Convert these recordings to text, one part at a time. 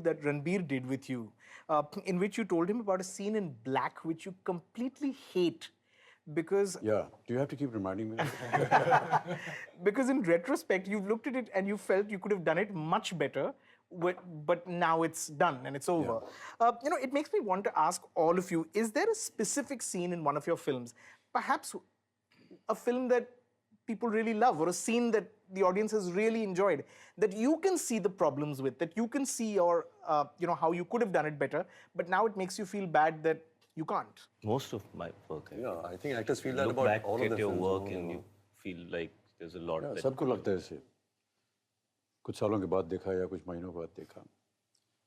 that Ranbir did with you, in which you told him about a scene in Black which you completely hate because Yeah. Do you have to keep reminding me? because in retrospect you've looked at it and you felt you could have done it much better, but now it's done and it's over. It makes me want to ask all of you: is there a specific scene in one of your films, perhaps a film that people really love, or a scene that the audience has really enjoyed, that you can see the problems with, that you can see, or how you could have done it better, but now it makes you feel bad that you can't? Most of my work. Yeah, I think actors feel that Look about back all of at their your films. work and you feel like there's a lot. Yeah, that सबको लगता है ऐसे. कुछ सालों के बाद देखा या कुछ महीनों के बाद देखा.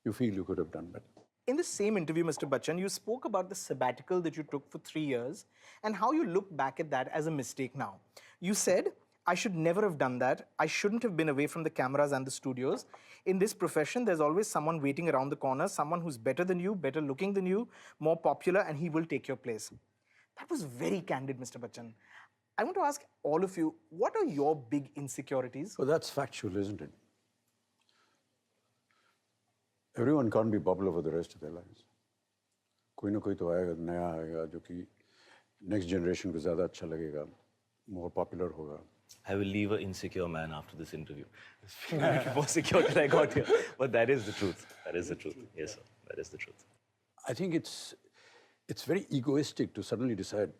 You feel you could have done better. In the same interview, Mr. Bachchan, you spoke about the sabbatical that you took for 3 years and how you look back at that as a mistake now. You said, I should never have done that. I shouldn't have been away from the cameras and the studios. In this profession, there's always someone waiting around the corner, someone who's better than you, better looking than you, more popular, and he will take your place. That was very candid, Mr. Bachchan. I want to ask all of you, what are your big insecurities? Well, that's factual, isn't it? Everyone can't be popular for the rest of their lives. कोई ना कोई तो आएगा, नया आएगा, जो कि next generation को ज़्यादा अच्छा लगेगा, more popular होगा. I will leave an insecure man after this interview. I'm more secure till I got here. But that is the truth. That is the truth. Yes, sir. That is the truth. I think it's very egoistic to suddenly decide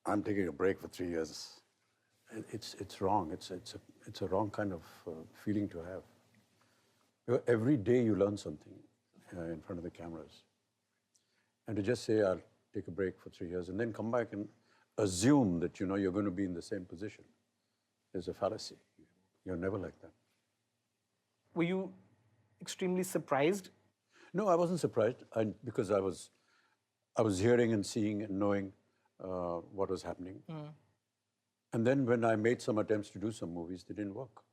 I'm taking a break for 3 years. It's wrong. It's a wrong kind of feeling to have. Every day you learn something in front of the cameras, and to just say I'll take a break for 3 years and then come back and assume that you're going to be in the same position is a fallacy. You're never like that. Were you extremely surprised? No, I wasn't surprised, because I was hearing and seeing and knowing what was happening. And then when I made some attempts to do some movies, they didn't work.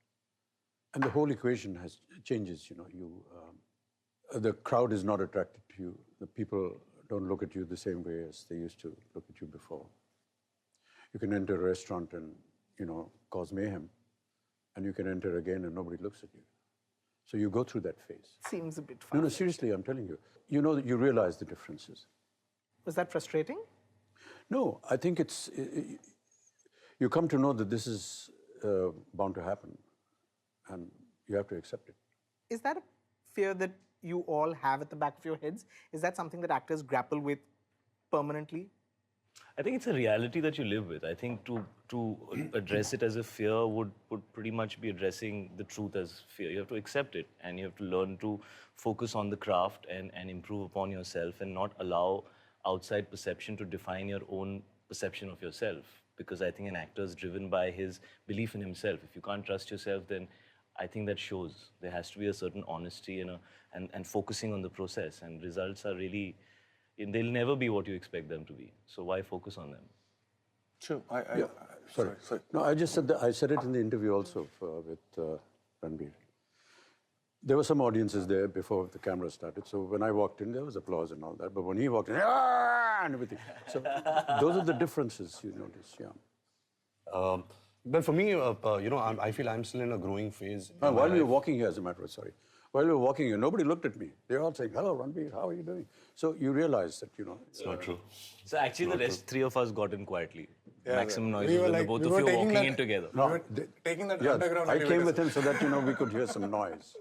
And the whole equation changes. The crowd is not attracted to you. The people don't look at you the same way as they used to look at you before. You can enter a restaurant and cause mayhem, and you can enter again and nobody looks at you. So you go through that phase. Seems a bit fast. No, seriously, I'm telling you. You realize the differences. Was that frustrating? No, I think you come to know that this is bound to happen, and you have to accept it. Is that a fear that you all have at the back of your heads? Is that something that actors grapple with permanently? I think it's a reality that you live with. I think to address it as a fear would pretty much be addressing the truth as fear. You have to accept it, and you have to learn to focus on the craft and improve upon yourself, and not allow outside perception to define your own perception of yourself. Because I think an actor is driven by his belief in himself. If you can't trust yourself, then I think that shows. There has to be a certain honesty and focusing on the process. And results are really, they'll never be what you expect them to be. So why focus on them? Sure. Sorry. No, I just said that. I said it in the interview also with Ranbir. There were some audiences there before the camera started. So when I walked in, there was applause and all that. But when he walked in, and everything. So those are the differences you notice. Yeah. But for me, I feel I'm still in a growing phase. While we were walking here, as a matter of while we were walking here, nobody looked at me. They were all saying, "Hello, Ranbir, how are you doing?" So you realize that It's not true. So actually, the rest three of us got in quietly. Yeah, Maximum noise. we were When both of you walking in together. No, taking that yeah, underground I came elevator. with him so that we could hear some noise.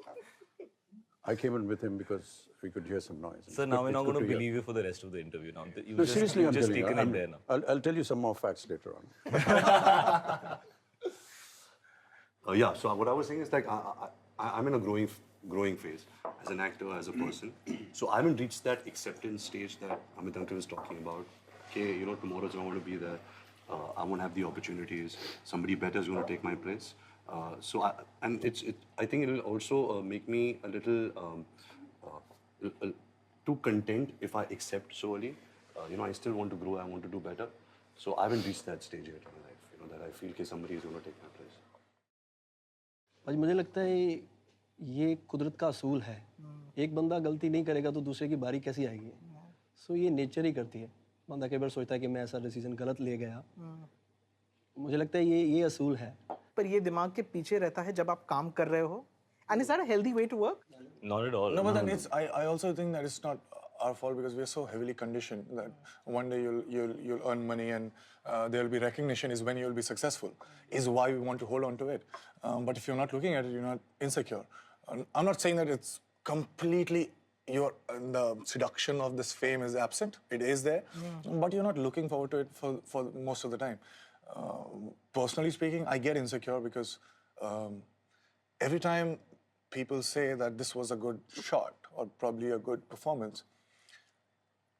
I came in with him because we could hear some noise. So now we're not going to believe you for the rest of the interview. Now No, seriously, I'm just telling you. taken it there now. I'll tell you some more facts later on. Yeah, so what I was saying is like I'm in a growing phase as an actor, as a person. So I haven't reached that acceptance stage that Amitabh was talking about. Okay, tomorrow's not going to be there. I won't have the opportunities. Somebody better is going to take my place. I think it will also make me a little too content if I accept so early. I still want to grow. I want to do better. So I haven't reached that stage yet in my life. That I feel that somebody is going to take my place. आज मुझे लगता है ये कुदरत का असूल है. एक बंदा गलती नहीं करेगा तो दूसरे की बारी कैसी आएगी. सो ये नेचर ही करती है. बंदा कई बार सोचता है कि मैं ऐसा डिसीजन गलत ले गया. मुझे लगता है ये असूल है. पर ये दिमाग के पीछे रहता है जब आप काम कर रहे हो. And is that a healthy way to work? Not at all. No, but then I also think that it's not our fault because we're so heavily conditioned that one day you'll earn money and there'll be recognition is when you'll be successful, is why we want to hold on to it. But if you're not looking at it, you're not insecure. I'm not saying that it's completely the seduction of this fame is absent. It is there, but you're not looking forward to it for most of the time. Personally speaking, I get insecure because every time people say that this was a good shot or probably a good performance,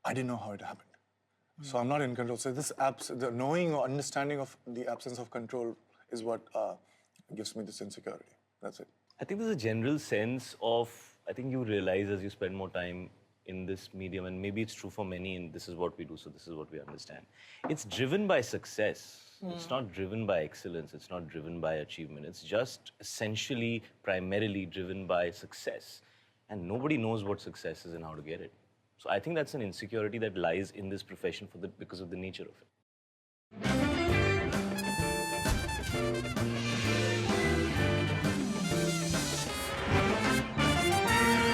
I didn't know how it happened. So I'm not in control. So the knowing or understanding of the absence of control is what gives me this insecurity. That's it. I think there's a general sense of, I think you realize as you spend more time in this medium, and maybe it's true for many, and this is what we do, so this is what we understand. It's driven by success. It's not driven by excellence. It's not driven by achievement. It's just essentially, primarily driven by success. And nobody knows what success is and how to get it. So I think that's an insecurity that lies in this profession because of the nature of it.